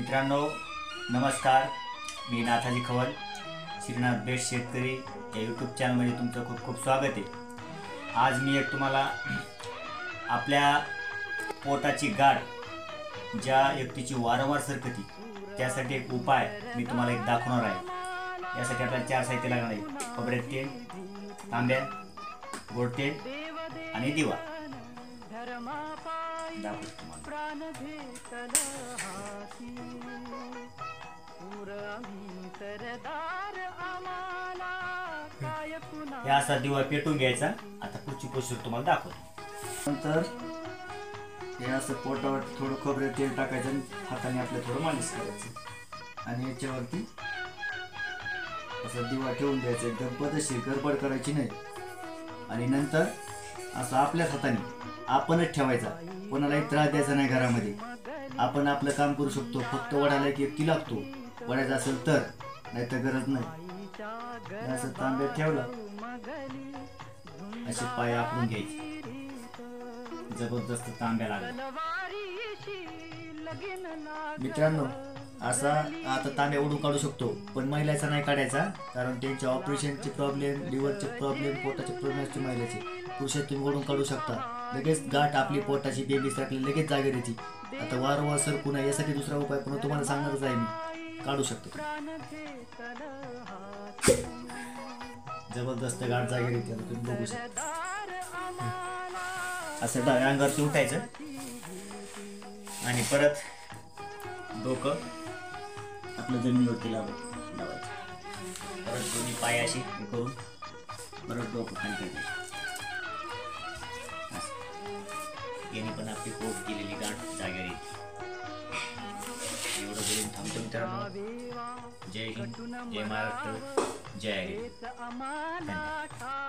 मित्रांनो नमस्कार, मी नाथाजी खवल श्रीनाथ बेस्ट शेतकरी या यूट्यूब चॅनलमध्ये तुमचं खूप खूप स्वागत आहे। आज मी एक तुम्हाला आपल्या पोटाची गाठ ज्या व्यक्तीची वारंवार सरकती त्यासाठी एक उपाय मी तुम्हाला एक दाखवणार आहे। यासाठी आपल्याला 4 साहित्य लागणार आहे: खोबऱ्यात तेल, तांब्या, गोड तेल आणि दिवा। या असा दिवा पेटून घ्यायचा। आता पुढची प्रोसेस तुम्हाला दाखवतो। नंतर हे असं पोटावर थोडं खोबऱ्यात तेल टाकायचं आणि हाताने आपल्या थोडं मालिश करायचं आणि याच्यावरती असं दिवा ठेवून द्यायचा। एकदम पद्धतशीर, गडबड करायची नाही। आणि नंतर असं आपल्याच हाताने आपणच ठेवायचा, कोणालाही त्रास द्यायचा नाही। घरामध्ये आपण आपलं काम करू शकतो। फक्त वडाला एक व्यक्ती लागतो, वडायचा असेल तर, नाही तर गरज नाही। असं तांब्यात ठेवलं, असे पाय आपरून घ्यायचे। जबरदस्त तांब्या लागला मित्रांनो। असा आता तांब्या ओढून काढू शकतो, पण महिलाचा नाही काढायचा, कारण त्यांचे ऑपरेशनचे प्रॉब्लेम, लिव्हरचे प्रॉब्लेम, पोटाचे प्रॉब्लेम असते महिलेचे। पुरुषात तुम्ही ओढून काढू शकता। लगेच गाठ आपली पोटाची बेबी सारखी लगेच जागेवर येते। आता वारंवार सरकू नये यासाठी दुसरा उपाय पण तुम्हाला सांगणारच आहे मी, काढू शकतो। जबरदस्त गाठ जागेवर येते, तुम्ही बघू शकता। असं डाव्या अंगावरती उठायचं आणि परत डोकं आपल्या जमिनीवरती लावायचं। परत दोन्ही पाय अशी करून परत डोकं खाली करायचं। याने पण आपली पोट केलेली गाठ जागेवर येते। एवढं बोलून थांबतो मित्रांनो। जय हिंद, जय महाराष्ट्र, जय हरी। धन्यवाद।